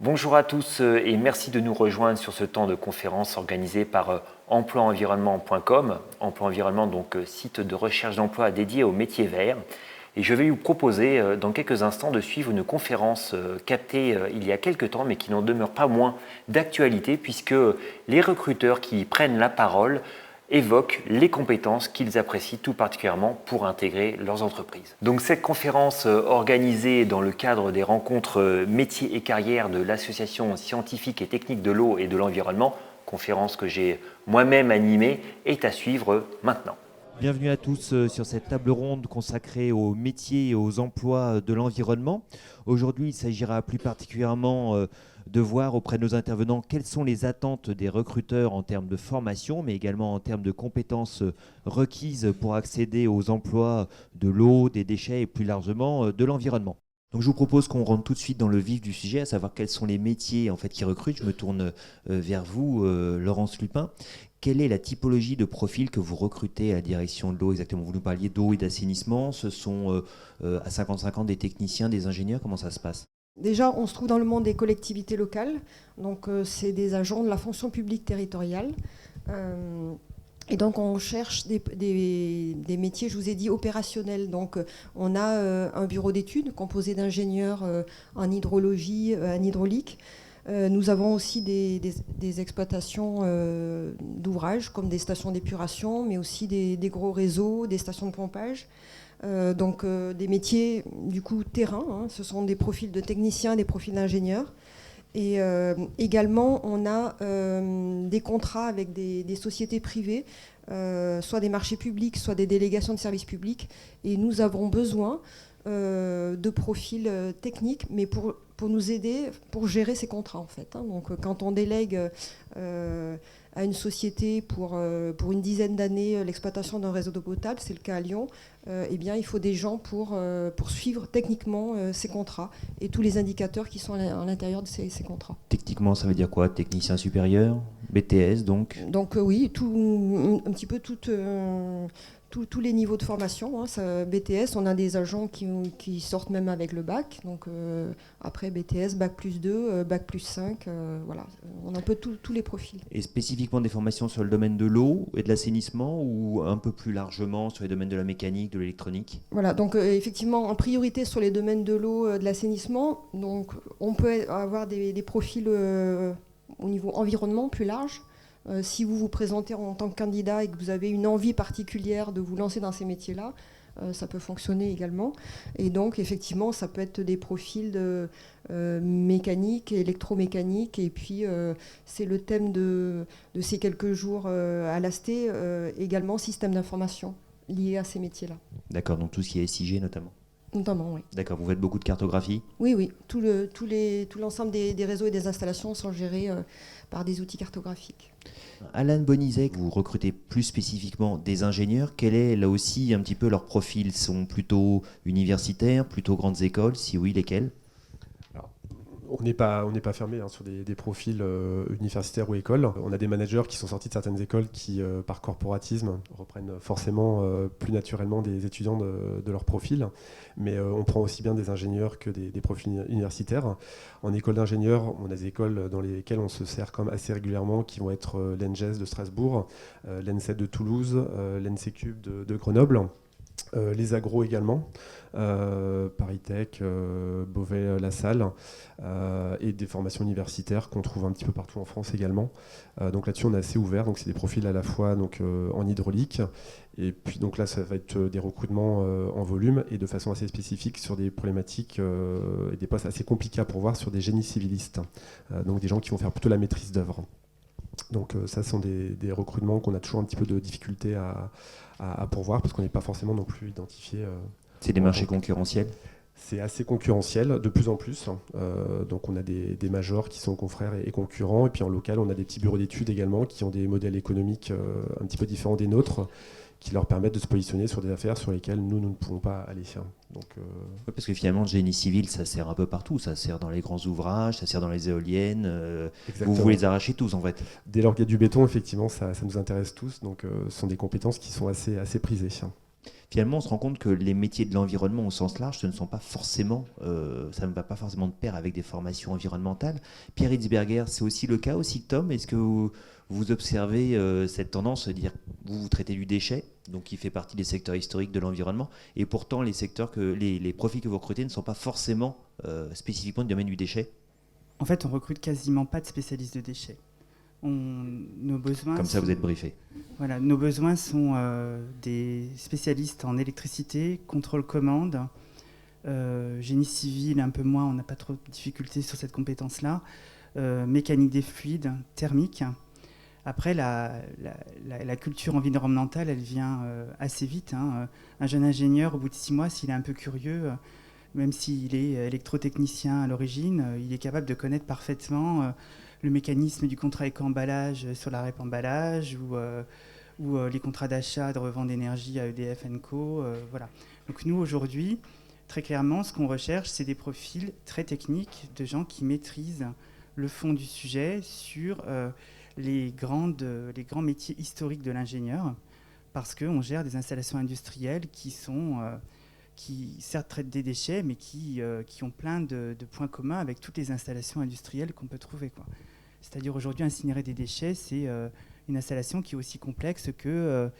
Bonjour à tous et merci de nous rejoindre sur ce temps de conférence organisé par emploi-environnement.com. Emploi Environnement, donc site de recherche d'emploi dédié aux métiers verts. Et je vais vous proposer dans quelques instants de suivre une conférence captée il y a quelques temps mais qui n'en demeure pas moins d'actualité puisque les recruteurs qui prennent la parole évoquent les compétences qu'ils apprécient tout particulièrement pour intégrer leurs entreprises. Donc cette conférence organisée dans le cadre des rencontres métiers et carrières de l'Association scientifique et technique de l'eau et de l'environnement, conférence que j'ai moi-même animée, est à suivre maintenant. Bienvenue à tous sur cette table ronde consacrée aux métiers et aux emplois de l'environnement. Aujourd'hui, il s'agira plus particulièrement de voir auprès de nos intervenants quelles sont les attentes des recruteurs en termes de formation, mais également en termes de compétences requises pour accéder aux emplois de l'eau, des déchets et plus largement de l'environnement. Donc je vous propose qu'on rentre tout de suite dans le vif du sujet, à savoir quels sont les métiers en fait, qui recrutent. Je me tourne vers vous, Laurence Lupin. Quelle est la typologie de profil que vous recrutez à la direction de l'eau exactement? Vous nous parliez d'eau et d'assainissement. Ce sont à 50-50 des techniciens, des ingénieurs. Comment ça se passe? Déjà, on se trouve dans le monde des collectivités locales. Donc, c'est des agents de la fonction publique territoriale. Et donc, on cherche des métiers, je vous ai dit, opérationnels. Donc, on a un bureau d'études composé d'ingénieurs en hydrologie, en hydraulique. Nous avons aussi des exploitations d'ouvrages, comme des stations d'épuration, mais aussi des gros réseaux, des stations de pompage. Donc des métiers du coup terrain, hein, ce sont des profils de techniciens, des profils d'ingénieurs. Et également, on a des contrats avec des sociétés privées, soit des marchés publics, soit des délégations de services publics. Et nous avons besoin de profils techniques, mais pour nous aider, pour gérer ces contrats en fait. Hein. Donc quand on délègue à une société pour une dizaine d'années l'exploitation d'un réseau d'eau potable, c'est le cas à Lyon, eh bien, il faut des gens pour suivre techniquement ces contrats et tous les indicateurs qui sont à l'intérieur de ces contrats. Techniquement, ça veut dire quoi? Technicien supérieur? BTS donc? Donc oui, un petit peu tous les niveaux de formation. Hein, BTS, on a des agents qui sortent même avec le bac. Donc après BTS, bac plus 2, bac plus 5, voilà. On a un peu tous les profils. Et spécifiquement des formations sur le domaine de l'eau et de l'assainissement ou un peu plus largement sur les domaines de la mécanique, de l'électronique? Voilà, donc effectivement, en priorité sur les domaines de l'eau, de l'assainissement. Donc on peut avoir des profils au niveau environnement plus large. Si vous vous présentez en tant que candidat et que vous avez une envie particulière de vous lancer dans ces métiers-là, ça peut fonctionner également. Et donc, effectivement, ça peut être des profils de mécanique, électromécanique. Et puis, c'est le thème de ces quelques jours à l'AST, également système d'information lié à ces métiers-là. D'accord, donc tout ce qui est SIG notamment. Notamment, oui. D'accord, vous faites beaucoup de cartographie? Oui. Tout l'ensemble des réseaux et des installations sont gérés par des outils cartographiques. Alan Bonizek, vous recrutez plus spécifiquement des ingénieurs. Quel est là aussi un petit peu leur profil? Ils sont plutôt universitaires, plutôt grandes écoles? Si oui, lesquelles? Alors, on n'est pas fermé sur des profils universitaires ou écoles. On a des managers qui sont sortis de certaines écoles qui, par corporatisme, reprennent forcément plus naturellement des étudiants de leur profil. Mais on prend aussi bien des ingénieurs que des profils universitaires. En école d'ingénieurs, on a des écoles dans lesquelles on se sert quand même assez régulièrement, qui vont être l'ENGES de Strasbourg, l'ENSET de Toulouse, l'ENSECUB de Grenoble. Les agros également, ParisTech, Beauvais-La Salle, et des formations universitaires qu'on trouve un petit peu partout en France également. Donc là-dessus, on est assez ouvert. Donc c'est des profils à la fois donc, en hydraulique, et puis donc là, ça va être des recrutements en volume et de façon assez spécifique sur des problématiques et des postes assez compliqués à pourvoir sur des génies civilistes. Donc des gens qui vont faire plutôt la maîtrise d'œuvre. Donc ça, ce sont des recrutements qu'on a toujours un petit peu de difficulté à pourvoir parce qu'on n'est pas forcément non plus identifié. C'est des marchés concurrentiels? C'est assez concurrentiel, de plus en plus. Donc on a des majors qui sont confrères et concurrents. Et puis en local, on a des petits bureaux d'études également qui ont des modèles économiques un petit peu différents des nôtres, qui leur permettent de se positionner sur des affaires sur lesquelles nous ne pouvons pas aller. Donc, Oui, parce que finalement, le génie civil, ça sert un peu partout. Ça sert dans les grands ouvrages, ça sert dans les éoliennes. Vous les arrachez tous, en fait. Dès lors qu'il y a du béton, effectivement, ça nous intéresse tous. Donc, ce sont des compétences qui sont assez prisées. finalement, on se rend compte que les métiers de l'environnement au sens large, ce ne sont pas forcément, ça ne va pas forcément de pair avec des formations environnementales. Pierre Hitzberger, c'est aussi le cas au SICTOM. Est-ce que vous observez cette tendance de dire vous traitez du déchet, donc qui fait partie des secteurs historiques de l'environnement, et pourtant les profils que vous recrutez ne sont pas forcément spécifiquement du domaine du déchet? En fait, on recrute quasiment pas de spécialistes de déchets. Nos besoins Comme ça, vous êtes briefé. Voilà, nos besoins sont des spécialistes en électricité, contrôle-commande, génie civil, un peu moins, on n'a pas trop de difficultés sur cette compétence-là, mécanique des fluides, thermique. Après, la culture environnementale, elle vient assez vite. Un jeune ingénieur, au bout de 6 mois, s'il est un peu curieux, même s'il est électrotechnicien à l'origine, il est capable de connaître parfaitement le mécanisme du contrat éco-emballage sur la REP emballage ou les contrats d'achat de revente d'énergie à EDF Co. Voilà. Donc nous, aujourd'hui, très clairement, ce qu'on recherche, c'est des profils très techniques de gens qui maîtrisent le fond du sujet sur les grands métiers historiques de l'ingénieur, parce qu'on gère des installations industrielles qui certes traitent des déchets, mais qui ont plein de points communs avec toutes les installations industrielles qu'on peut trouver, quoi. C'est-à-dire aujourd'hui, incinérer des déchets, c'est une installation qui est aussi complexe qu'une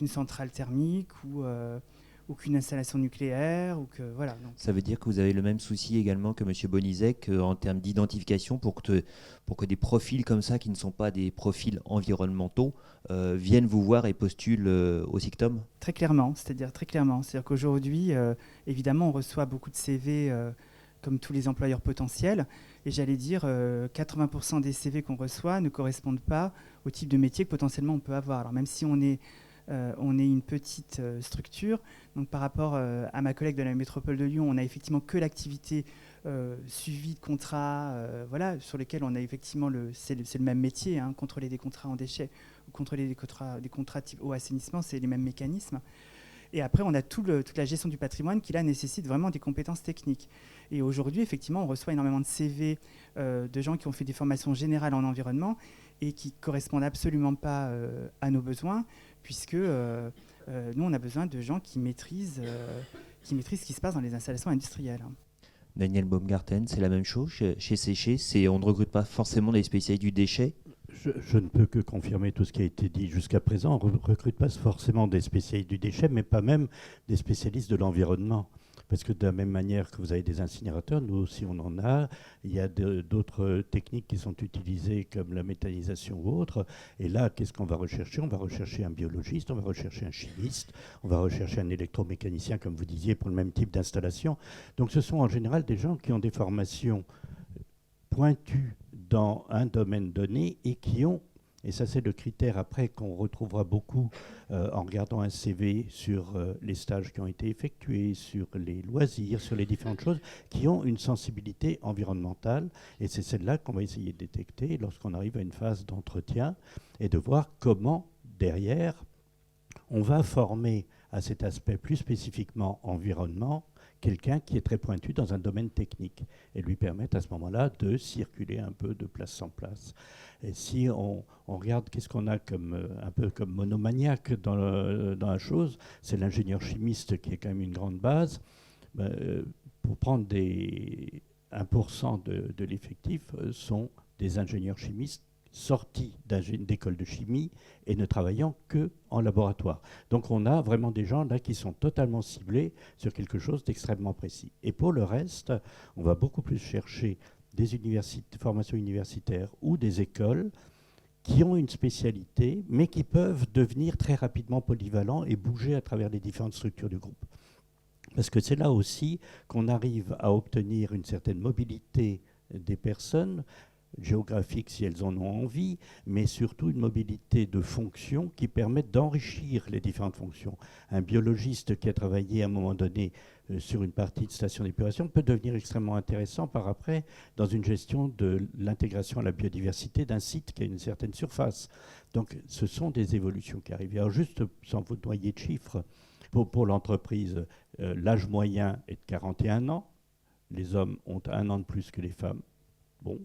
centrale thermique ou qu'une installation nucléaire. Voilà. Donc, ça veut dire que vous avez le même souci également que M. Bonizek en termes d'identification pour que des profils comme ça, qui ne sont pas des profils environnementaux, viennent vous voir et postulent au SICTOM? Très clairement. C'est-à-dire qu'aujourd'hui, évidemment, on reçoit beaucoup de CV comme tous les employeurs potentiels. Et j'allais dire, 80% des CV qu'on reçoit ne correspondent pas au type de métier que potentiellement on peut avoir. Alors même si on est une petite structure, donc par rapport à ma collègue de la métropole de Lyon, on n'a effectivement que l'activité suivi de contrats, voilà, sur lesquels on a effectivement c'est le même métier, contrôler des contrats en déchets ou contrôler des contrats type eau assainissement, c'est les mêmes mécanismes. Et après, on a toute la gestion du patrimoine qui, là, nécessite vraiment des compétences techniques. Et aujourd'hui, effectivement, on reçoit énormément de CV de gens qui ont fait des formations générales en environnement et qui ne correspondent absolument pas à nos besoins, puisque nous, on a besoin de gens qui maîtrisent ce qui se passe dans les installations industrielles. Daniel Baumgarten, c'est la même chose chez Séché, on ne recrute pas forcément des spécialistes du déchet? Je ne peux que confirmer tout ce qui a été dit jusqu'à présent. On ne recrute pas forcément des spécialistes du déchet, mais pas même des spécialistes de l'environnement. Parce que de la même manière que vous avez des incinérateurs, nous aussi on en a. Il y a d'autres techniques qui sont utilisées comme la méthanisation ou autre. Et là, qu'est-ce qu'on va rechercher? On va rechercher un biologiste, on va rechercher un chimiste, on va rechercher un électromécanicien, comme vous disiez, pour le même type d'installation. Donc ce sont en général des gens qui ont des formations pointues dans un domaine donné et qui ont, et ça c'est le critère après qu'on retrouvera beaucoup en regardant un CV sur les stages qui ont été effectués, sur les loisirs, sur les différentes choses, qui ont une sensibilité environnementale. Et c'est celle-là qu'on va essayer de détecter lorsqu'on arrive à une phase d'entretien et de voir comment, derrière, on va former à cet aspect plus spécifiquement environnement quelqu'un qui est très pointu dans un domaine technique et lui permettre à ce moment-là de circuler un peu de place en place. Et si on regarde qu'est-ce qu'on a un peu comme monomaniaque dans la chose, c'est l'ingénieur chimiste qui est quand même une grande base. Pour prendre 1% de l'effectif sont des ingénieurs chimistes sortis d'école de chimie et ne travaillant que en laboratoire. Donc on a vraiment des gens là qui sont totalement ciblés sur quelque chose d'extrêmement précis. Et pour le reste, on va beaucoup plus chercher des formations universitaires ou des écoles qui ont une spécialité, mais qui peuvent devenir très rapidement polyvalents et bouger à travers les différentes structures du groupe. Parce que c'est là aussi qu'on arrive à obtenir une certaine mobilité des personnes, géographiques si elles en ont envie, mais surtout une mobilité de fonctions qui permettent d'enrichir les différentes fonctions. Un biologiste qui a travaillé à un moment donné sur une partie de station d'épuration peut devenir extrêmement intéressant par après dans une gestion de l'intégration à la biodiversité d'un site qui a une certaine surface. Donc ce sont des évolutions qui arrivent. Alors juste sans vous noyer de chiffres, pour l'entreprise, l'âge moyen est de 41 ans. Les hommes ont 1 an de plus que les femmes. Bon.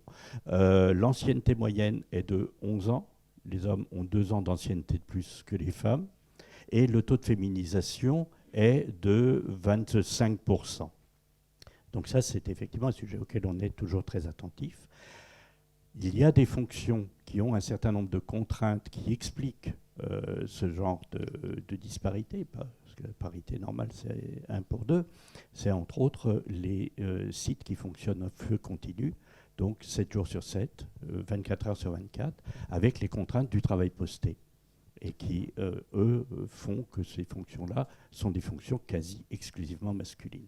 L'ancienneté moyenne est de 11 ans. Les hommes ont 2 ans d'ancienneté de plus que les femmes. et le taux de féminisation est de 25%. Donc ça, c'est effectivement un sujet auquel on est toujours très attentif. Il y a des fonctions qui ont un certain nombre de contraintes qui expliquent ce genre de disparité, parce que la parité normale, c'est 1 pour 2. C'est entre autres les sites qui fonctionnent en feu continu, donc 7 jours sur 7, 24 heures sur 24, avec les contraintes du travail posté, et qui, eux, font que ces fonctions-là sont des fonctions quasi exclusivement masculines.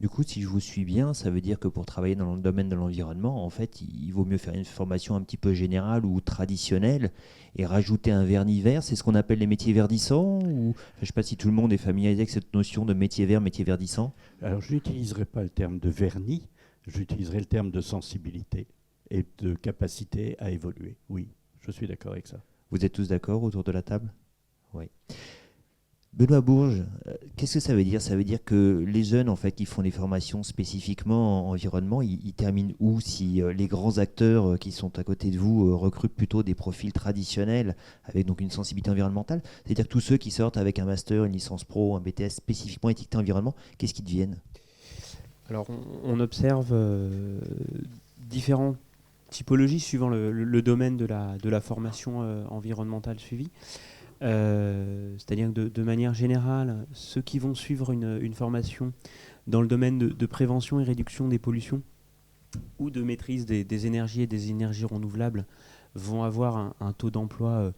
Du coup, si je vous suis bien, ça veut dire que pour travailler dans le domaine de l'environnement, en fait, il vaut mieux faire une formation un petit peu générale ou traditionnelle et rajouter un vernis vert. C'est ce qu'on appelle les métiers verdissants ou... Je ne sais pas si tout le monde est familiarisé avec cette notion de métier vert, métier verdissant. Alors, je n'utiliserai pas le terme de vernis, j'utiliserai le terme de sensibilité et de capacité à évoluer. Oui, je suis d'accord avec ça. Vous êtes tous d'accord autour de la table? Oui. Benoît Bourges, qu'est-ce que ça veut dire? Ça veut dire que les jeunes en fait, qui font des formations spécifiquement en environnement, ils terminent où si les grands acteurs qui sont à côté de vous recrutent plutôt des profils traditionnels avec donc une sensibilité environnementale? C'est-à-dire que tous ceux qui sortent avec un master, une licence pro, un BTS spécifiquement étiqueté environnement, qu'est-ce qu'ils deviennent? Alors on observe différentes typologies suivant le domaine de la formation environnementale suivie. C'est-à-dire que de manière générale, ceux qui vont suivre une formation dans le domaine de prévention et réduction des pollutions ou de maîtrise des énergies et des énergies renouvelables vont avoir un taux d'emploi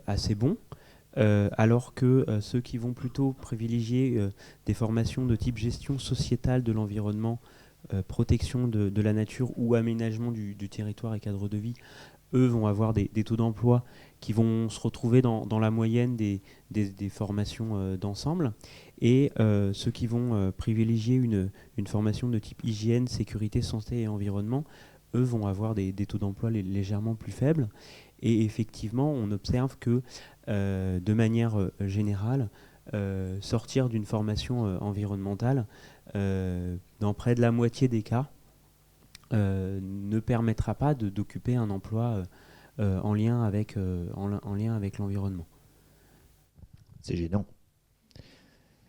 assez bon, alors que ceux qui vont plutôt privilégier des formations de type gestion sociétale de l'environnement, protection de la nature ou aménagement du territoire et cadre de vie, eux vont avoir des taux d'emploi qui vont se retrouver dans la moyenne des formations d'ensemble. Et ceux qui vont privilégier une formation de type hygiène, sécurité, santé et environnement, eux vont avoir des taux d'emploi légèrement plus faibles. Et effectivement, on observe que de manière générale, sortir d'une formation environnementale, dans près de la moitié des cas, ne permettra pas d'occuper un emploi en lien avec l'environnement. C'est gênant.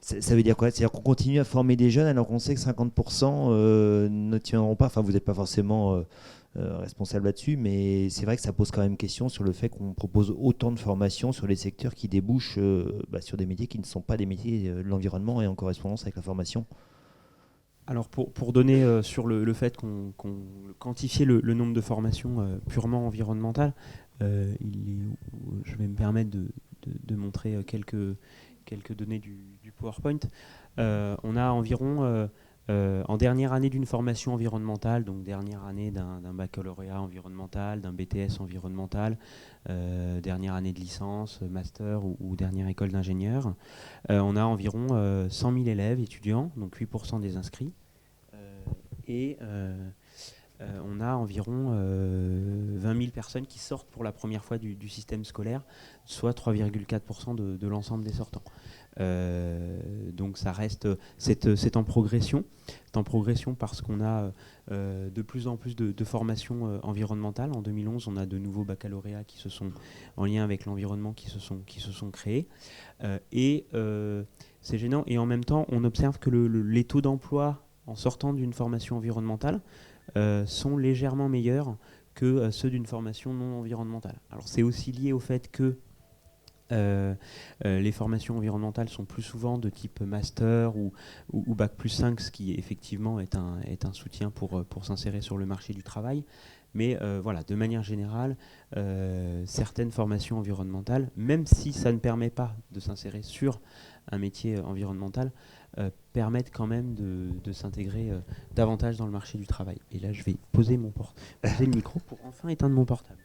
Ça veut dire quoi? C'est-à-dire qu'on continue à former des jeunes alors qu'on sait que 50% ne tiendront pas. Enfin, vous n'êtes pas forcément responsable là-dessus, mais c'est vrai que ça pose quand même question sur le fait qu'on propose autant de formations sur les secteurs qui débouchent sur des métiers qui ne sont pas des métiers de l'environnement et en correspondance avec la formation. Alors pour donner sur le fait qu'on quantifier le nombre de formations purement environnementales, je vais me permettre de montrer quelques données du PowerPoint. On a environ, en dernière année d'une formation environnementale, donc dernière année d'un baccalauréat environnemental, d'un BTS environnemental, dernière année de licence, master ou dernière école d'ingénieur, on a environ 100 000 élèves étudiants, donc 8% des inscrits. Et on a environ 20 000 personnes qui sortent pour la première fois du système scolaire, soit 3,4% de l'ensemble des sortants. Donc ça reste, c'est en progression. C'est en progression parce qu'on a de plus en plus de formations environnementales. En 2011, on a de nouveaux baccalauréats qui se sont, en lien avec l'environnement, qui se sont créés. Et c'est gênant. Et en même temps, on observe que les taux d'emploi en sortant d'une formation environnementale sont légèrement meilleurs que ceux d'une formation non environnementale. Alors c'est aussi lié au fait que les formations environnementales sont plus souvent de type master ou bac plus 5, ce qui effectivement est un soutien pour s'insérer sur le marché du travail. Mais voilà, de manière générale, certaines formations environnementales, même si ça ne permet pas de s'insérer sur un métier environnemental, permettent quand même de s'intégrer davantage dans le marché du travail. Et là, je vais poser le micro pour enfin éteindre mon portable.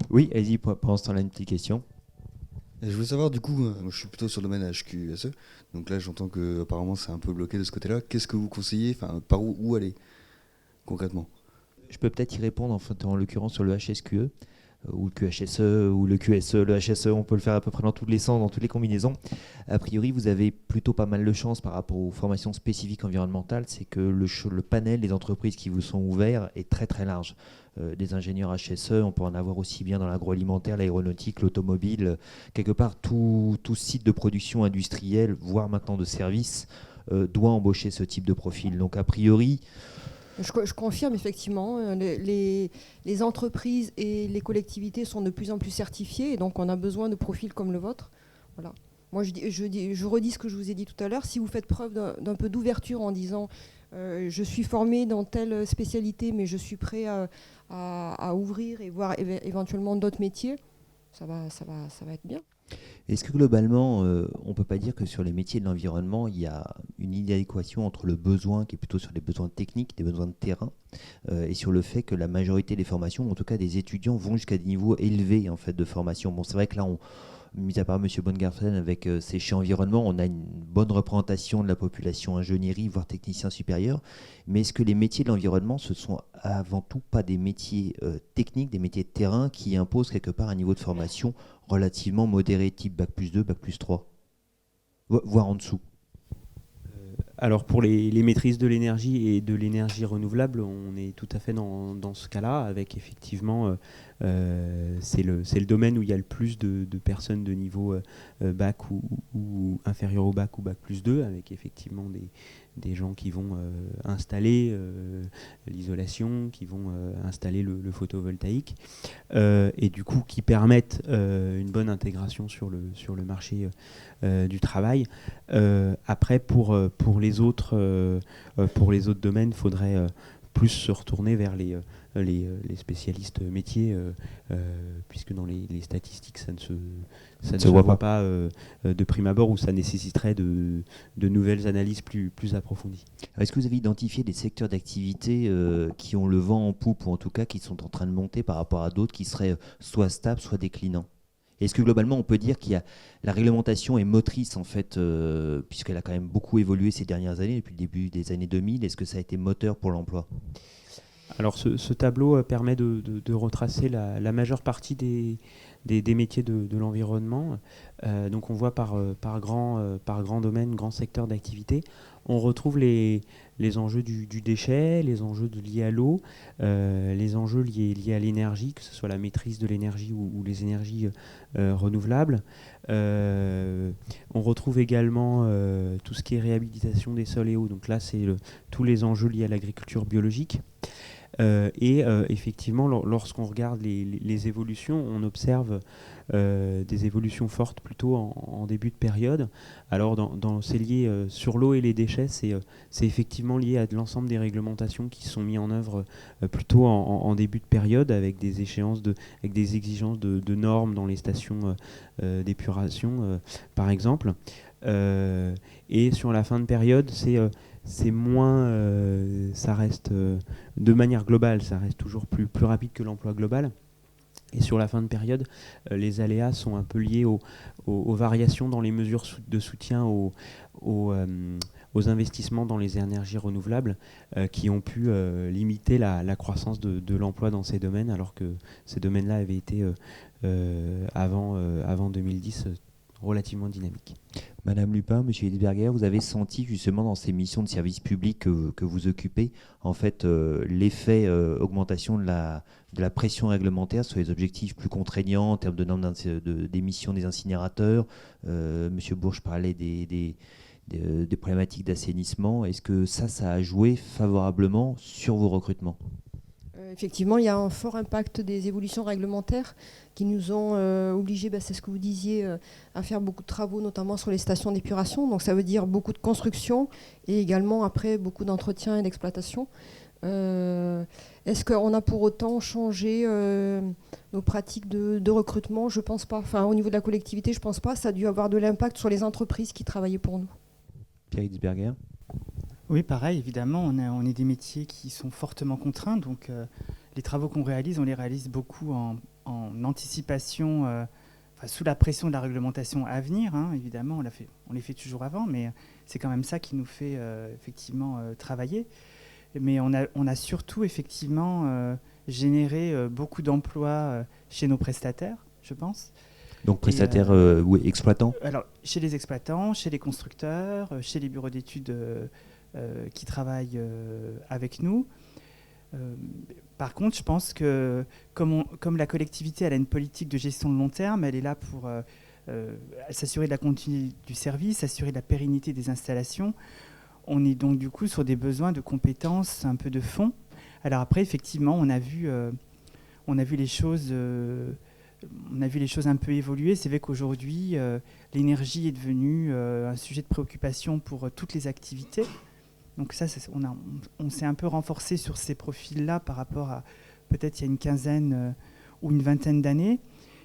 Oui, allez-y, pendant ce temps-là, une petite question. Je voulais savoir, du coup, moi, je suis plutôt sur le domaine HQSE, donc là j'entends que apparemment c'est un peu bloqué de ce côté-là. Qu'est-ce que vous conseillez, par où aller concrètement? Je peux peut-être y répondre en l'occurrence sur le HSQE. ou le QHSE, ou le QSE, le HSE, on peut le faire à peu près dans tous les sens, dans toutes les combinaisons. A priori, vous avez plutôt pas mal de chance par rapport aux formations spécifiques environnementales, c'est que le panel des entreprises qui vous sont ouverts est très très large. Des ingénieurs HSE, on peut en avoir aussi bien dans l'agroalimentaire, l'aéronautique, l'automobile, quelque part tout site de production industrielle, voire maintenant de service, doit embaucher ce type de profil. Donc a priori... Je confirme effectivement, les entreprises et les collectivités sont de plus en plus certifiées et donc on a besoin de profils comme le vôtre. Voilà. Moi je redis ce que je vous ai dit tout à l'heure, si vous faites preuve d'un peu d'ouverture en disant je suis formé dans telle spécialité mais je suis prêt à ouvrir et voir éventuellement d'autres métiers, ça va être bien. Est-ce que globalement, on ne peut pas dire que sur les métiers de l'environnement, il y a une inadéquation entre le besoin, qui est plutôt sur les besoins techniques, des besoins de terrain, et sur le fait que la majorité des formations, en tout cas des étudiants, vont jusqu'à des niveaux élevés en fait, de formation. Bon, c'est vrai que là, mis à part M. Bongarten, avec ses champs environnement, on a une bonne représentation de la population ingénierie, voire technicien supérieur. Mais est-ce que les métiers de l'environnement, ce sont avant tout pas des métiers techniques, des métiers de terrain qui imposent quelque part un niveau de formation relativement modéré, type Bac+2, Bac+3, voire en dessous? Alors pour les maîtrises de l'énergie et de l'énergie renouvelable, on est tout à fait dans ce cas-là, avec effectivement, c'est le domaine où il y a le plus de personnes de niveau bac ou inférieur au bac ou Bac+2, avec effectivement des gens qui vont installer l'isolation, qui vont installer le photovoltaïque, et du coup qui permettent une bonne intégration sur le marché du travail. Après, pour les autres domaines, il faudrait plus se retourner vers les spécialistes métiers, puisque dans les statistiques, ça ne se voit pas de prime abord, où ça nécessiterait de nouvelles analyses plus approfondies. Est-ce que vous avez identifié des secteurs d'activité qui ont le vent en poupe, ou en tout cas qui sont en train de monter par rapport à d'autres qui seraient soit stables, soit déclinants? Est-ce que globalement on peut dire qu'il y a la réglementation est motrice en fait, puisqu'elle a quand même beaucoup évolué ces dernières années, depuis le début des années 2000, est-ce que ça a été moteur pour l'emploi? Alors ce tableau permet de retracer la majeure partie des métiers de l'environnement. Donc on voit par grand domaine, grand secteur d'activité. On retrouve les enjeux du déchet, les enjeux liés à l'eau, les enjeux liés à l'énergie, que ce soit la maîtrise de l'énergie ou les énergies renouvelables. On retrouve également tout ce qui est réhabilitation des sols et eaux. Donc là, c'est tous les enjeux liés à l'agriculture biologique. Et effectivement, lorsqu'on regarde les évolutions, on observe des évolutions fortes plutôt en début de période. Alors, c'est lié sur l'eau et les déchets, c'est effectivement lié à l'ensemble des réglementations qui sont mises en œuvre plutôt en début de période, avec des échéances, avec des exigences de normes dans les stations d'épuration, par exemple. Et sur la fin de période, c'est moins, ça reste de manière globale, ça reste toujours plus rapide que l'emploi global. Et sur la fin de période, les aléas sont un peu liés aux variations dans les mesures de soutien aux investissements dans les énergies renouvelables qui ont pu limiter la croissance de l'emploi dans ces domaines, alors que ces domaines-là avaient été avant 2010 relativement dynamiques. Madame Lupin, Monsieur Hildberger, vous avez senti justement dans ces missions de service public que vous occupez, en fait, l'effet augmentation de la pression réglementaire sur les objectifs plus contraignants en termes de normes d'émissions des incinérateurs. Monsieur Bourges parlait des problématiques d'assainissement. Est-ce que ça a joué favorablement sur vos recrutements? Effectivement, il y a un fort impact des évolutions réglementaires qui nous ont obligés, c'est ce que vous disiez, à faire beaucoup de travaux, notamment sur les stations d'épuration. Donc ça veut dire beaucoup de construction et également après beaucoup d'entretien et d'exploitation. Est-ce qu'on a pour autant changé nos pratiques de recrutement? Je ne pense pas. Enfin, au niveau de la collectivité, je ne pense pas. Ça a dû avoir de l'impact sur les entreprises qui travaillaient pour nous. Pierre Hildberger? Oui, pareil, évidemment, on est des métiers qui sont fortement contraints, donc les travaux qu'on réalise, on les réalise beaucoup en anticipation, sous la pression de la réglementation à venir, hein, évidemment, on les fait toujours avant, mais c'est quand même ça qui nous fait effectivement travailler. Mais on a surtout effectivement généré beaucoup d'emplois chez nos prestataires, je pense. Donc prestataires ou exploitants? Alors, chez les exploitants, chez les constructeurs, chez les bureaux d'études qui travaillent avec nous. Par contre, je pense que comme la collectivité elle a une politique de gestion de long terme, elle est là pour s'assurer de la continuité du service, s'assurer de la pérennité des installations. On est donc du coup sur des besoins de compétences, un peu de fond. Alors après, effectivement, on a vu les choses un peu évoluer. C'est vrai qu'aujourd'hui, l'énergie est devenue un sujet de préoccupation pour toutes les activités. Donc ça, on s'est un peu renforcé sur ces profils-là par rapport à peut-être il y a une quinzaine ou une vingtaine d'années.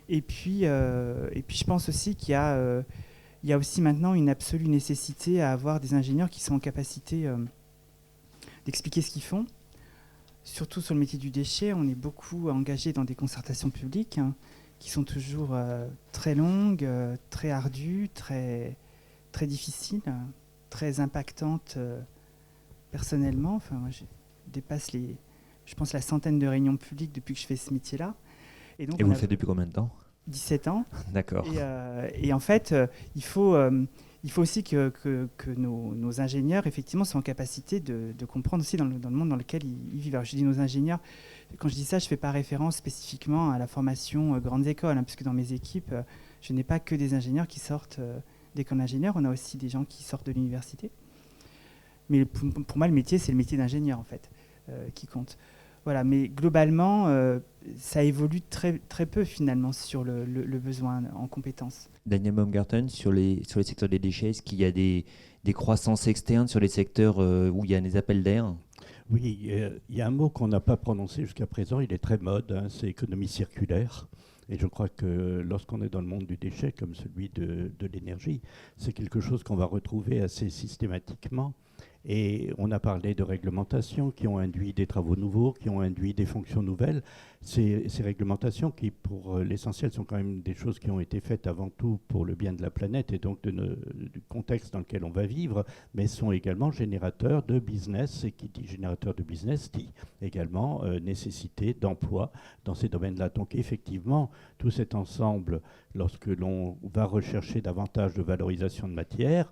Et puis je pense aussi qu'il y a aussi maintenant une absolue nécessité à avoir des ingénieurs qui sont en capacité d'expliquer ce qu'ils font. Surtout sur le métier du déchet, on est beaucoup engagé dans des concertations publiques qui sont toujours très longues, très ardues, très, très difficiles, très impactantes personnellement. Enfin, moi, je dépasse je pense, la centaine de réunions publiques depuis que je fais ce métier-là. Et vous le faites depuis combien de temps? 17 ans. D'accord. Et en fait, il faut aussi que nos ingénieurs, effectivement, soient en capacité de comprendre aussi dans le monde dans lequel ils vivent. Alors, je dis nos ingénieurs, quand je dis ça, je ne fais pas référence spécifiquement à la formation grandes écoles, puisque dans mes équipes, je n'ai pas que des ingénieurs qui sortent d'école d'ingénieur, on a aussi des gens qui sortent de l'université. Mais pour moi, le métier, c'est le métier d'ingénieur, en fait, qui compte. Voilà, mais globalement, ça évolue très, très peu, finalement, sur le besoin en compétences. Daniel Baumgarten, sur les secteurs des déchets, est-ce qu'il y a des croissances externes sur les secteurs où il y a des appels d'air? Oui, il y a un mot qu'on n'a pas prononcé jusqu'à présent, il est très mode, c'est économie circulaire. Et je crois que lorsqu'on est dans le monde du déchet, comme celui de l'énergie, c'est quelque chose qu'on va retrouver assez systématiquement. Et on a parlé de réglementations qui ont induit des travaux nouveaux, qui ont induit des fonctions nouvelles. Ces réglementations qui, pour l'essentiel, sont quand même des choses qui ont été faites avant tout pour le bien de la planète et donc du contexte dans lequel on va vivre, mais sont également générateurs de business. Et qui dit générateur de business dit également nécessité d'emploi dans ces domaines-là. Donc effectivement, tout cet ensemble, lorsque l'on va rechercher davantage de valorisation de matière,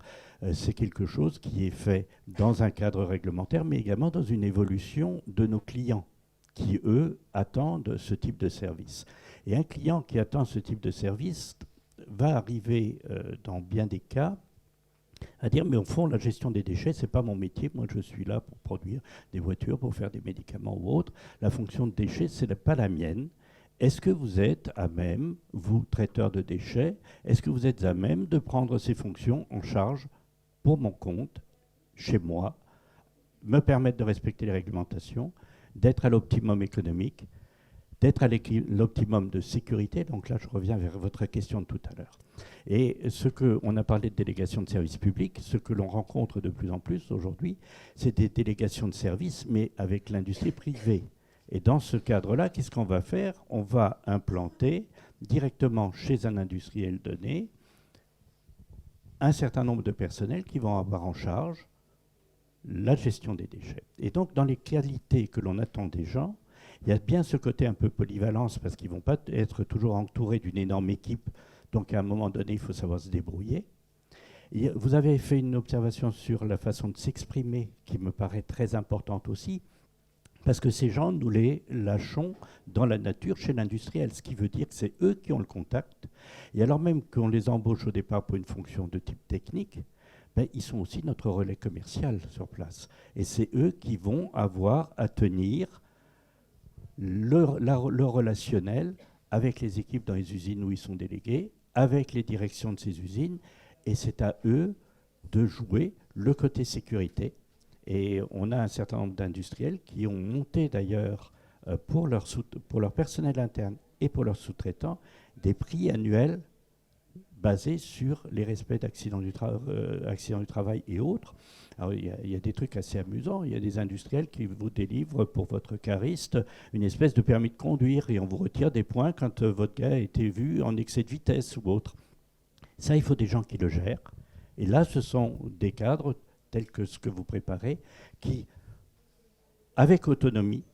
c'est quelque chose qui est fait dans un cadre réglementaire, mais également dans une évolution de nos clients qui, eux, attendent ce type de service. Et un client qui attend ce type de service va arriver, dans bien des cas, à dire, mais au fond, la gestion des déchets, ce n'est pas mon métier. Moi, je suis là pour produire des voitures, pour faire des médicaments ou autre. La fonction de déchets, ce n'est pas la mienne. Est-ce que vous êtes à même, vous, traiteurs de déchets, est-ce que vous êtes à même de prendre ces fonctions en charge pour mon compte, chez moi, me permettre de respecter les réglementations, d'être à l'optimum économique, d'être à l'optimum de sécurité. Donc là, je reviens vers votre question de tout à l'heure. Et on a parlé de délégation de services publics, ce que l'on rencontre de plus en plus aujourd'hui, c'est des délégations de services, mais avec l'industrie privée. Et dans ce cadre-là, qu'est-ce qu'on va faire? On va implanter directement chez un industriel donné un certain nombre de personnels qui vont avoir en charge la gestion des déchets. Et donc, dans les qualités que l'on attend des gens, il y a bien ce côté un peu polyvalence, parce qu'ils ne vont pas être toujours entourés d'une énorme équipe. Donc, à un moment donné, il faut savoir se débrouiller. Et vous avez fait une observation sur la façon de s'exprimer, qui me paraît très importante aussi, parce que ces gens, nous les lâchons dans la nature chez l'industriel, ce qui veut dire que c'est eux qui ont le contact. Et alors même qu'on les embauche au départ pour une fonction de type technique, ben, ils sont aussi notre relais commercial sur place. Et c'est eux qui vont avoir à tenir le relationnel avec les équipes dans les usines où ils sont délégués, avec les directions de ces usines, et c'est à eux de jouer le côté sécurité. Et on a un certain nombre d'industriels qui ont monté d'ailleurs pour leur personnel interne et pour leurs sous-traitants des prix annuels basés sur les respects d'accidents du travail et autres. Alors, il y a des trucs assez amusants. Il y a des industriels qui vous délivrent pour votre cariste une espèce de permis de conduire et on vous retire des points quand votre gars a été vu en excès de vitesse ou autre. Ça, il faut des gens qui le gèrent. Et là, ce sont des cadres tels que ce que vous préparez, qui avec autonomie,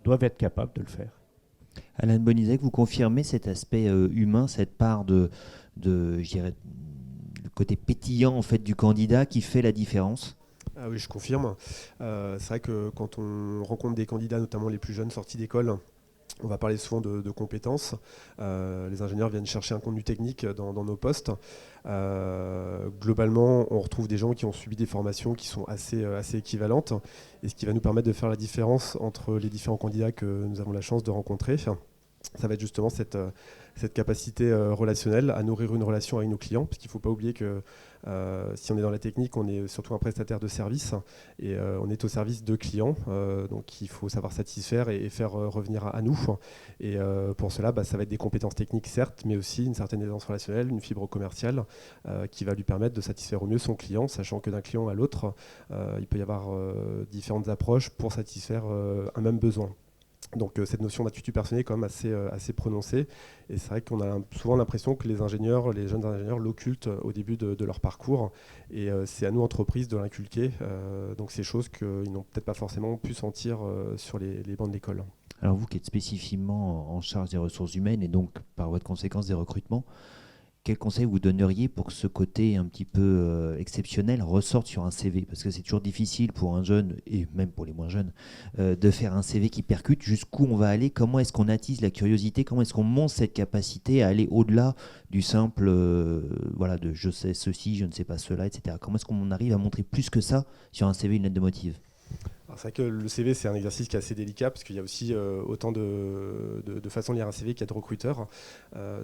doivent être capables de le faire. Alain Bonizek, vous confirmez cet aspect humain, cette part de je dirais, le côté pétillant en fait, du candidat qui fait la différence? Ah oui, je confirme. C'est vrai que quand on rencontre des candidats, notamment les plus jeunes sortis d'école, on va parler souvent de compétences. Les ingénieurs viennent chercher un contenu technique dans nos postes. Globalement, on retrouve des gens qui ont subi des formations qui sont assez équivalentes, et ce qui va nous permettre de faire la différence entre les différents candidats que nous avons la chance de rencontrer. Ça va être justement cette capacité relationnelle à nourrir une relation avec nos clients, parce qu'il ne faut pas oublier que si on est dans la technique, on est surtout un prestataire de service, et on est au service de clients, donc il faut savoir satisfaire et faire revenir à nous. Et pour cela, ça va être des compétences techniques certes, mais aussi une certaine aisance relationnelle, une fibre commerciale qui va lui permettre de satisfaire au mieux son client, sachant que d'un client à l'autre, il peut y avoir différentes approches pour satisfaire un même besoin. Donc cette notion d'attitude personnelle est quand même assez prononcée, et c'est vrai qu'on a souvent l'impression que les jeunes ingénieurs l'occultent au début de leur parcours, et c'est à nous, entreprises, de l'inculquer. Donc c'est choses qu'ils n'ont peut-être pas forcément pu sentir sur les bancs de l'école. Alors vous qui êtes spécifiquement en charge des ressources humaines et donc par voie de conséquence des recrutements, quel conseil vous donneriez pour que ce côté un petit peu exceptionnel ressorte sur un CV? Parce que c'est toujours difficile pour un jeune, et même pour les moins jeunes, de faire un CV qui percute. Jusqu'où on va aller? Comment est-ce qu'on attise la curiosité? Comment est-ce qu'on monte cette capacité à aller au-delà du simple de je sais ceci, je ne sais pas cela, etc. Comment est-ce qu'on arrive à montrer plus que ça sur un CV, une lettre de motive? C'est vrai que le CV, c'est un exercice qui est assez délicat, parce qu'il y a aussi autant de façons de lire un CV qu'il y a de recruteurs.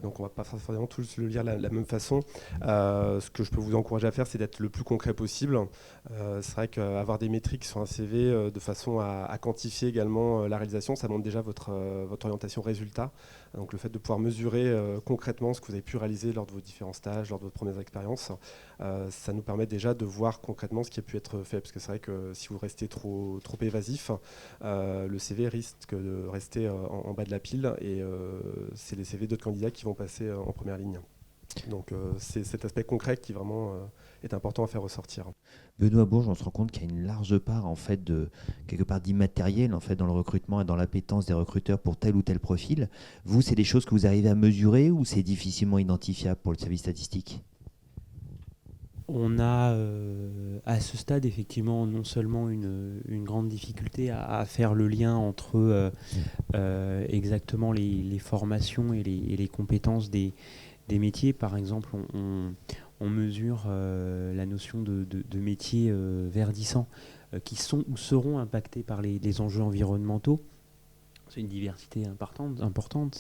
Donc on ne va pas forcément tous le lire de la même façon. Ce que je peux vous encourager à faire, c'est d'être le plus concret possible. C'est vrai qu'avoir des métriques sur un CV de façon à quantifier également la réalisation, ça montre déjà votre orientation résultat. Donc le fait de pouvoir mesurer concrètement ce que vous avez pu réaliser lors de vos différents stages, lors de vos premières expériences, ça nous permet déjà de voir concrètement ce qui a pu être fait. Parce que c'est vrai que si vous restez trop évasif, le CV risque de rester en bas de la pile, et c'est les CV d'autres candidats qui vont passer en première ligne. Donc c'est cet aspect concret qui vraiment est important à faire ressortir. Benoît Bourges, on se rend compte qu'il y a une large part en fait quelque part d'immatériel en fait dans le recrutement et dans l'appétence des recruteurs pour tel ou tel profil. Vous, c'est des choses que vous arrivez à mesurer, ou c'est difficilement identifiable pour le service statistique? On a à ce stade effectivement non seulement une grande difficulté à faire le lien entre exactement les formations et les compétences des métiers. Par exemple, on mesure la notion de métiers verdissants qui sont ou seront impactés par les enjeux environnementaux. C'est une diversité importante.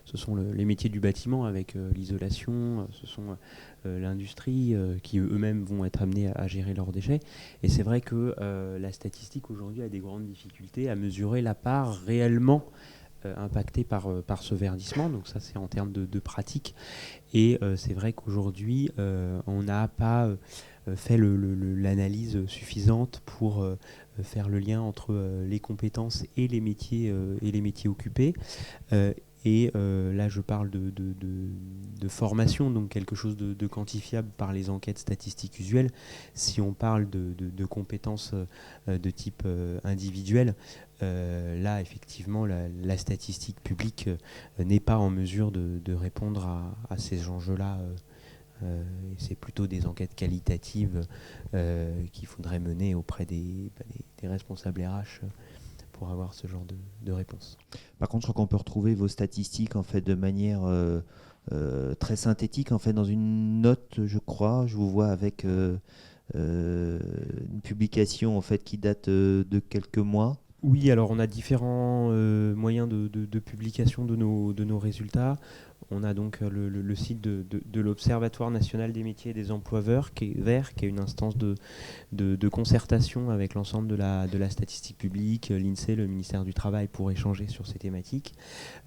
Ce sont les métiers du bâtiment avec l'isolation, ce sont l'industrie qui eux-mêmes vont être amenés à gérer leurs déchets. Et c'est vrai que la statistique aujourd'hui a des grandes difficultés à mesurer la part réellement impactée par ce verdissement. Donc ça, c'est en termes de pratique. Et c'est vrai qu'aujourd'hui, on n'a pas fait l'analyse suffisante pour faire le lien entre les compétences et les métiers occupés. Là, je parle de formation, donc quelque chose de quantifiable par les enquêtes statistiques usuelles. Si on parle de compétences de type individuel, là, effectivement, la statistique publique n'est pas en mesure de répondre à ces enjeux-là. C'est plutôt des enquêtes qualitatives qu'il faudrait mener auprès des responsables RH pour avoir ce genre de réponse. Par contre, je crois qu'on peut retrouver vos statistiques en fait de manière très synthétique en fait dans une note, je crois. Je vous vois avec une publication en fait qui date de quelques mois. Oui, alors on a différents moyens de publication de nos résultats. On a donc le site de l'Observatoire national des métiers et des emplois verts, qui est une instance de concertation avec l'ensemble de la statistique publique, l'INSEE, le ministère du Travail, pour échanger sur ces thématiques.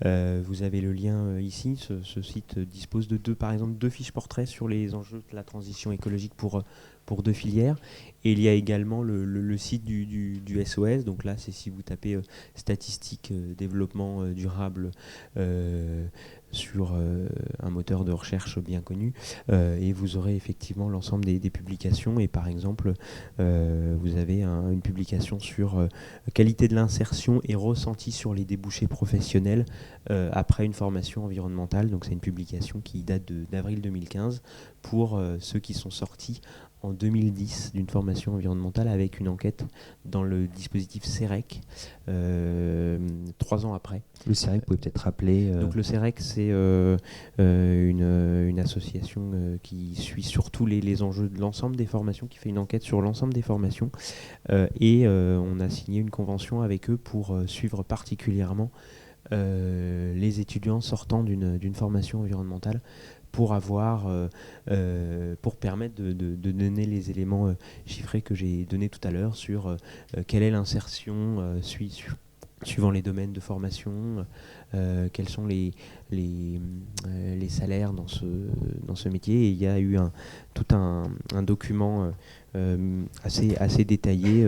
Vous avez le lien ici. Ce site dispose par exemple deux fiches portraits sur les enjeux de la transition écologique pour pour 2 filières. Et il y a également le site du SOS. Donc là, c'est si vous tapez statistiques développement durable sur un moteur de recherche bien connu, et vous aurez effectivement l'ensemble des publications. Et par exemple, vous avez une publication sur qualité de l'insertion et ressenti sur les débouchés professionnels après une formation environnementale. Donc c'est une publication qui date d'avril 2015 pour ceux qui sont sortis en 2010 d'une formation environnementale avec une enquête dans le dispositif CEREC 3 ans après. Le CEREC, vous pouvez peut-être rappeler. Donc le CEREC, c'est une association qui suit surtout les enjeux de l'ensemble des formations, qui fait une enquête sur l'ensemble des formations. Et on a signé une convention avec eux pour suivre particulièrement les étudiants sortant d'une formation environnementale, pour permettre de donner les éléments chiffrés que j'ai donnés tout à l'heure sur quelle est l'insertion suivant les domaines de formation, quels sont les salaires dans ce métier. Et il y a eu tout un document assez détaillé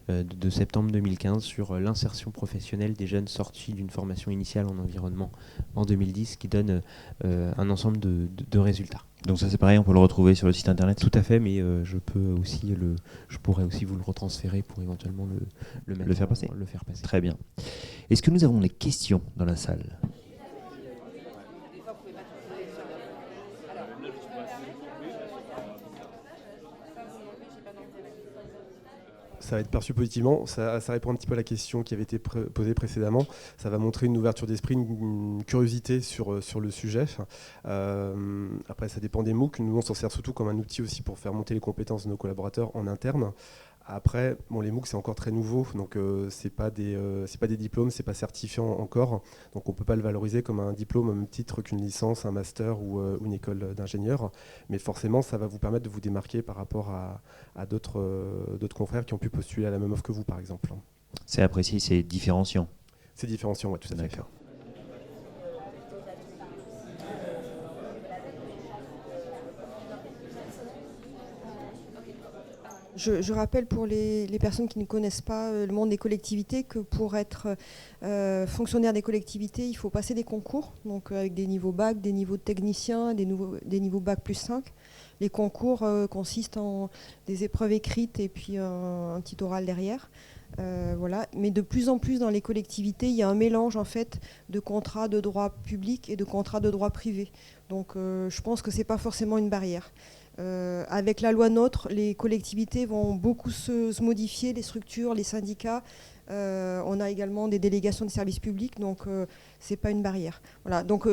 de septembre 2015 sur l'insertion professionnelle des jeunes sortis d'une formation initiale en environnement en 2010, qui donne un ensemble de résultats. Donc ça c'est pareil, on peut le retrouver sur le site internet. Tout à fait, mais je pourrais aussi vous le retransférer pour éventuellement le faire passer. passer. Très bien. Est-ce que nous avons des questions dans la salle ? Ça va être perçu positivement. Ça répond un petit peu à la question qui avait été posée précédemment. Ça va montrer une ouverture d'esprit, une curiosité sur le sujet. Après, ça dépend des MOOC. Nous, on s'en sert surtout comme un outil aussi pour faire monter les compétences de nos collaborateurs en interne. Après, les MOOC, c'est encore très nouveau, donc c'est pas des diplômes, c'est pas certifiant encore, donc on peut pas le valoriser comme un diplôme au même titre qu'une licence, un master ou une école d'ingénieur, mais forcément, ça va vous permettre de vous démarquer par rapport à d'autres confrères qui ont pu postuler à la même offre que vous, par exemple. C'est apprécié, c'est différenciant. C'est différenciant, oui, tout à fait. D'accord. Je rappelle pour les personnes qui ne connaissent pas le monde des collectivités que pour être fonctionnaire des collectivités, il faut passer des concours, donc avec des niveaux bac, des niveaux de technicien, des niveaux bac plus 5. Les concours consistent en des épreuves écrites et puis un petit oral derrière. Voilà. Mais de plus en plus dans les collectivités, il y a un mélange en fait de contrats de droit public et de contrats de droit privé. Donc je pense que ce n'est pas forcément une barrière. Avec la loi NOTRe, les collectivités vont beaucoup se modifier, les structures, les syndicats. On a également des délégations de services publics, donc ce n'est pas une barrière. Voilà. Donc,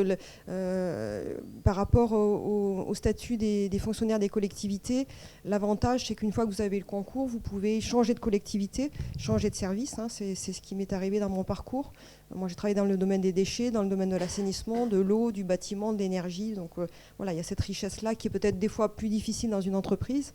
par rapport au statut des fonctionnaires des collectivités, l'avantage, c'est qu'une fois que vous avez le concours, vous pouvez changer de collectivité, changer de service. Hein, c'est ce qui m'est arrivé dans mon parcours. Moi, j'ai travaillé dans le domaine des déchets, dans le domaine de l'assainissement, de l'eau, du bâtiment, de l'énergie. Donc, voilà, il y a cette richesse-là qui est peut-être des fois plus difficile dans une entreprise.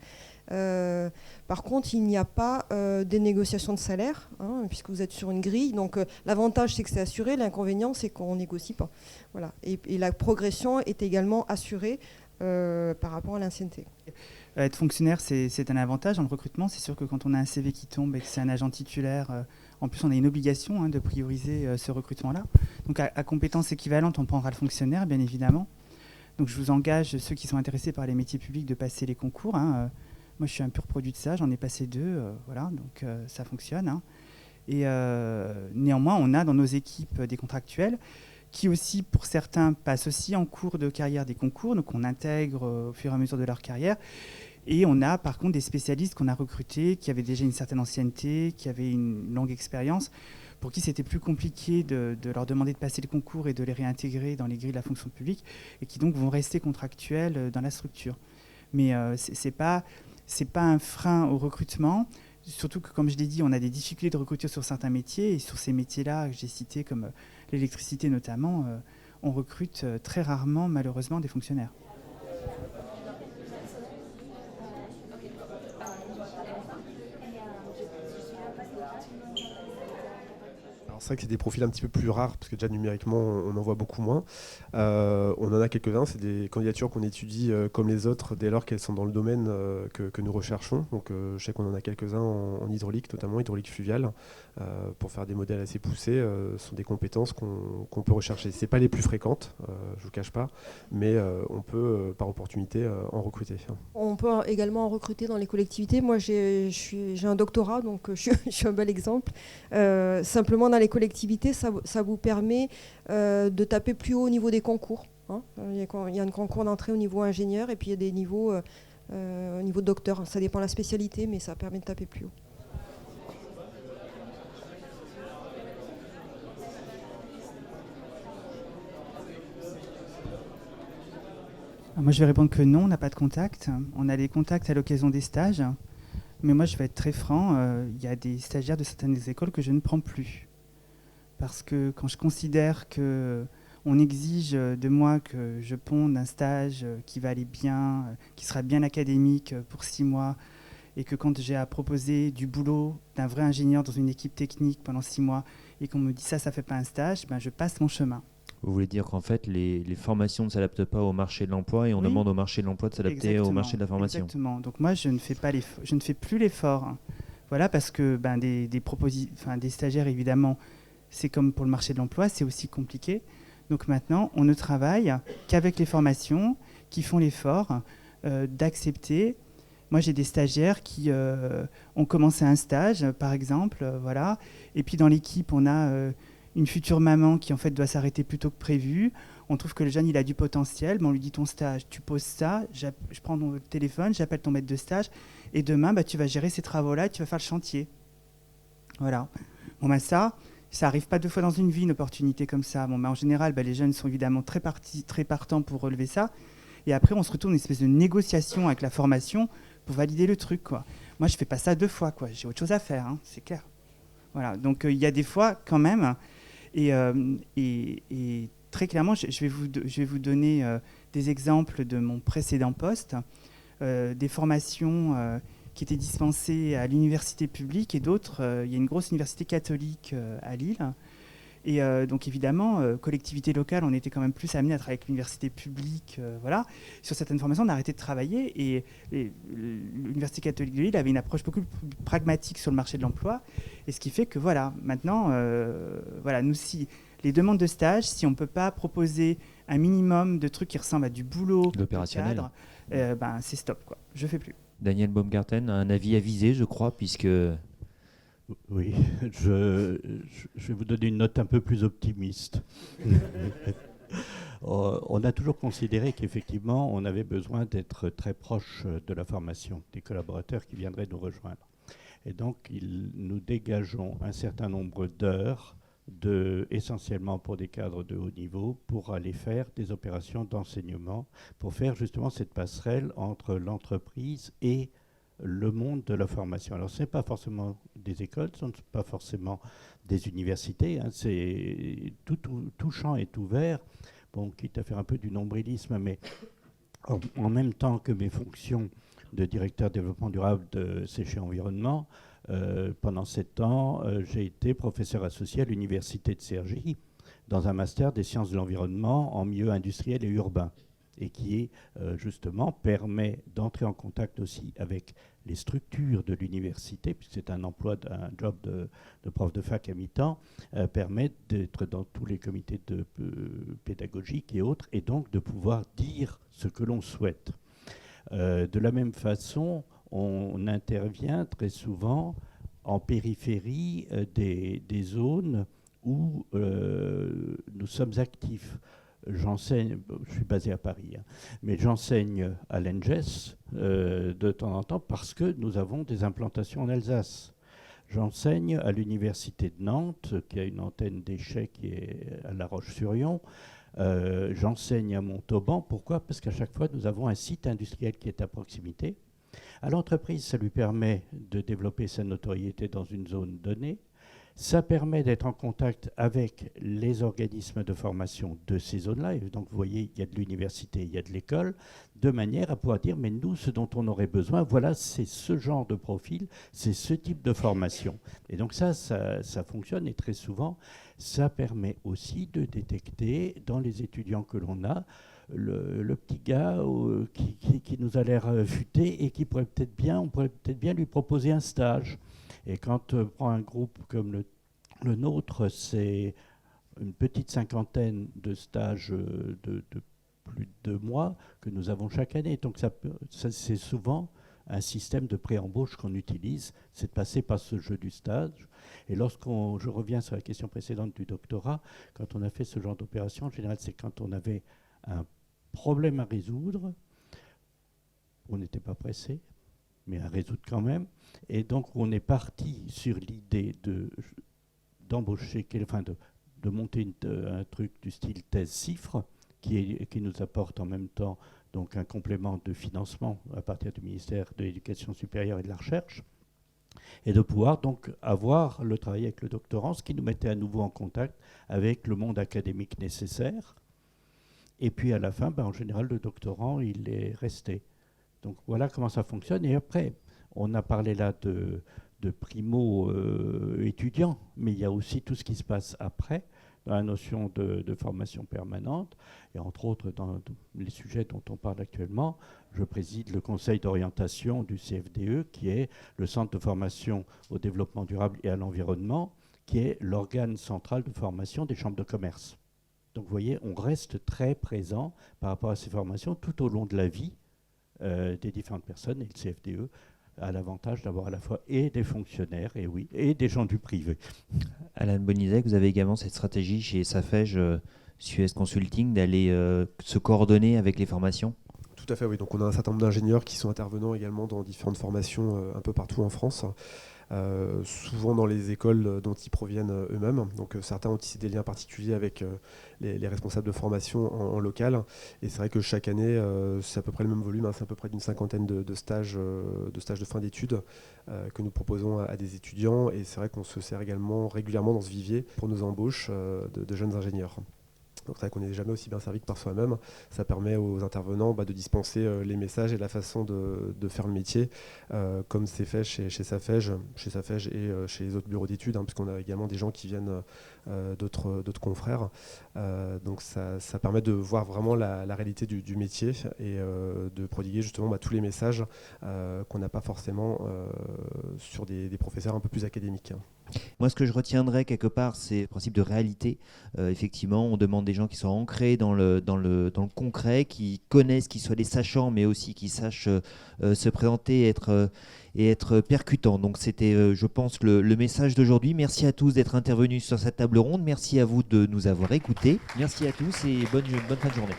Par contre, il n'y a pas des négociations de salaire, hein, puisque vous êtes sur une grille. Donc, l'avantage, c'est que c'est assuré. L'inconvénient, c'est qu'on ne négocie pas. Voilà. Et la progression est également assurée par rapport à l'ancienneté. Être fonctionnaire, c'est un avantage dans le recrutement. C'est sûr que quand on a un CV qui tombe et que c'est un agent titulaire, en plus on a une obligation de prioriser ce recrutement-là. Donc à compétences équivalentes, on prendra le fonctionnaire, bien évidemment. Donc je vous engage, ceux qui sont intéressés par les métiers publics, de passer les concours. Moi, je suis un pur produit de ça, j'en ai passé 2, voilà, donc ça fonctionne. Hein. Et néanmoins, on a dans nos équipes des contractuels qui aussi, pour certains, passent aussi en cours de carrière des concours, donc on intègre au fur et à mesure de leur carrière. Et on a par contre des spécialistes qu'on a recrutés, qui avaient déjà une certaine ancienneté, qui avaient une longue expérience, pour qui c'était plus compliqué de leur demander de passer le concours et de les réintégrer dans les grilles de la fonction publique, et qui donc vont rester contractuels dans la structure. Mais c'est pas un frein au recrutement, surtout que, comme je l'ai dit, on a des difficultés de recruter sur certains métiers, et sur ces métiers-là que j'ai cités, comme l'électricité notamment, on recrute très rarement, malheureusement, des fonctionnaires. c'est vrai que c'est des profils un petit peu plus rares, parce que déjà numériquement, on en voit beaucoup moins. On en a quelques-uns, c'est des candidatures qu'on étudie comme les autres, dès lors qu'elles sont dans le domaine que nous recherchons. Donc je sais qu'on en a quelques-uns en hydraulique, notamment hydraulique fluviale, pour faire des modèles assez poussés. Ce sont des compétences qu'on peut rechercher. Ce n'est pas les plus fréquentes, je ne vous le cache pas, mais on peut, par opportunité, en recruter. On peut également en recruter dans les collectivités. Moi, j'ai un doctorat, donc je suis un bel exemple. Simplement, dans les collectivités, ça vous permet de taper plus haut au niveau des concours. Hein. Il y a un concours d'entrée au niveau ingénieur et puis il y a des niveaux au niveau docteur. Ça dépend de la spécialité, mais ça permet de taper plus haut. Moi, je vais répondre que non, on n'a pas de contact. On a des contacts à l'occasion des stages. Mais moi, je vais être très franc. Il y a des stagiaires de certaines écoles que je ne prends plus. Parce que quand je considère qu'on exige de moi que je ponde un stage qui va aller bien, qui sera bien académique pour 6 mois, et que quand j'ai à proposer du boulot d'un vrai ingénieur dans une équipe technique pendant 6 mois, et qu'on me dit ça ne fait pas un stage, ben je passe mon chemin. Vous voulez dire qu'en fait, les formations ne s'adaptent pas au marché de l'emploi et on demande au marché de l'emploi de s'adapter au marché de la formation. Exactement. Donc moi, je ne fais plus l'effort. Voilà, parce que des stagiaires, évidemment, c'est comme pour le marché de l'emploi, c'est aussi compliqué. Donc maintenant, on ne travaille qu'avec les formations qui font l'effort d'accepter. Moi, j'ai des stagiaires qui ont commencé un stage, par exemple, voilà. Et puis dans l'équipe, on a une future maman qui en fait doit s'arrêter plus tôt que prévu. On trouve que le jeune il a du potentiel, mais on lui dit ton stage, tu poses ça, je prends ton téléphone, j'appelle ton maître de stage, et demain tu vas gérer ces travaux-là, et tu vas faire le chantier. Voilà. Bon ça arrive pas 2 fois dans une vie, une opportunité comme ça. Bon en général, les jeunes sont évidemment très partants pour relever ça. Et après, on se retrouve dans une espèce de négociation avec la formation pour valider le truc, quoi. Moi, je fais pas ça 2 fois, quoi. J'ai autre chose à faire, hein, c'est clair. Voilà. Donc il y a des fois quand même. Et très clairement, je vais vous donner des exemples de mon précédent poste, des formations qui étaient dispensées à l'université publique et d'autres. Il y a une grosse université catholique à Lille. Et donc évidemment, collectivité locale, on était quand même plus amené à travailler avec l'université publique. Voilà. Sur certaines formations, on a arrêté de travailler et l'université catholique de Lille avait une approche beaucoup plus pragmatique sur le marché de l'emploi. Et ce qui fait que maintenant, nous, si les demandes de stage, si on ne peut pas proposer un minimum de trucs qui ressemblent à du boulot, l'opérationnel, c'est stop, quoi. Je ne fais plus. Daniel Baumgarten, un avis avisé, je crois, puisque... Oui, je vais vous donner une note un peu plus optimiste. On a toujours considéré qu'effectivement, on avait besoin d'être très proche de la formation, des collaborateurs qui viendraient nous rejoindre. Et donc, nous dégageons un certain nombre d'heures, essentiellement pour des cadres de haut niveau, pour aller faire des opérations d'enseignement, pour faire justement cette passerelle entre l'entreprise et le monde de la formation. Alors, ce n'est pas forcément des écoles, ce n'est pas forcément des universités, hein, c'est tout champ est ouvert. Bon, quitte à faire un peu du nombrilisme, mais en même temps que mes fonctions de directeur développement durable de Séché Environnement, pendant 7 ans, j'ai été professeur associé à l'université de Cergy dans un master des sciences de l'environnement en milieu industriel et urbain, et qui justement permet d'entrer en contact aussi avec les structures de l'université, puisque c'est un job de prof de fac à mi-temps, permet d'être dans tous les comités pédagogiques et autres, et donc de pouvoir dire ce que l'on souhaite. De la même façon, on intervient très souvent en périphérie des zones où nous sommes actifs. J'enseigne, je suis basé à Paris, hein, mais j'enseigne à l'ENGES de temps en temps parce que nous avons des implantations en Alsace. J'enseigne à l'université de Nantes, qui a une antenne déchets qui est à La Roche-sur-Yon. J'enseigne à Montauban. Pourquoi ? Parce qu'à chaque fois, nous avons un site industriel qui est à proximité. À l'entreprise, ça lui permet de développer sa notoriété dans une zone donnée. Ça permet d'être en contact avec les organismes de formation de ces zones-là. Et donc, vous voyez, il y a de l'université, il y a de l'école, de manière à pouvoir dire, mais nous, ce dont on aurait besoin, voilà, c'est ce genre de profil, c'est ce type de formation. Et donc ça fonctionne, et très souvent, ça permet aussi de détecter dans les étudiants que l'on a, le petit gars qui nous a l'air futé et qui pourrait on pourrait peut-être bien lui proposer un stage. Et quand on prend un groupe comme le nôtre, c'est une petite cinquantaine de stages de plus de 2 mois que nous avons chaque année. Donc c'est souvent un système de pré-embauche qu'on utilise, c'est de passer par ce jeu du stage. Et je reviens sur la question précédente du doctorat, quand on a fait ce genre d'opération, en général, c'est quand on avait un problème à résoudre, on n'était pas pressé, mais à résoudre quand même. Et donc, on est parti sur l'idée d'embaucher, de monter un truc du style thèse-cifre, qui nous apporte en même temps donc un complément de financement à partir du ministère de l'Éducation supérieure et de la Recherche, et de pouvoir donc avoir le travail avec le doctorant, ce qui nous mettait à nouveau en contact avec le monde académique nécessaire. Et puis à la fin, en général, le doctorant, il est resté. Donc voilà comment ça fonctionne. Et après, on a parlé là de primo-étudiants, mais il y a aussi tout ce qui se passe après, dans la notion de formation permanente. Et entre autres, dans les sujets dont on parle actuellement, je préside le conseil d'orientation du CFDE, qui est le centre de formation au développement durable et à l'environnement, qui est l'organe central de formation des chambres de commerce. Donc vous voyez, on reste très présent par rapport à ces formations tout au long de la vie des différentes personnes, et le CFDE a l'avantage d'avoir à la fois et des fonctionnaires, et des gens du privé. Alain Bonizek, vous avez également cette stratégie chez Safej Suez Consulting d'aller se coordonner avec les formations ? Tout à fait, oui. Donc on a un certain nombre d'ingénieurs qui sont intervenants également dans différentes formations un peu partout en France. Souvent dans les écoles dont ils proviennent eux-mêmes. Donc certains ont tissé des liens particuliers avec les responsables de formation en local. Et c'est vrai que chaque année, c'est à peu près le même volume, c'est à peu près d'une cinquantaine de stages de fin d'études que nous proposons à des étudiants. Et c'est vrai qu'on se sert également régulièrement dans ce vivier pour nos embauches de jeunes ingénieurs. Donc c'est vrai qu'on n'est jamais aussi bien servi que par soi-même. Ça permet aux intervenants de dispenser les messages et la façon de faire le métier, comme c'est fait chez Safej et chez les autres bureaux d'études, puisqu'on a également des gens qui viennent d'autres confrères. Donc ça permet de voir vraiment la réalité du métier et de prodiguer justement tous les messages qu'on n'a pas forcément sur des professeurs un peu plus académiques. Moi, ce que je retiendrai quelque part, c'est le principe de réalité. Effectivement, on demande des gens qui sont ancrés dans le concret, qui connaissent, qui soient des sachants, mais aussi qui sachent se présenter et être percutants. Donc c'était, je pense, le message d'aujourd'hui. Merci à tous d'être intervenus sur cette table ronde. Merci à vous de nous avoir écoutés. Merci à tous et bonne fin de journée.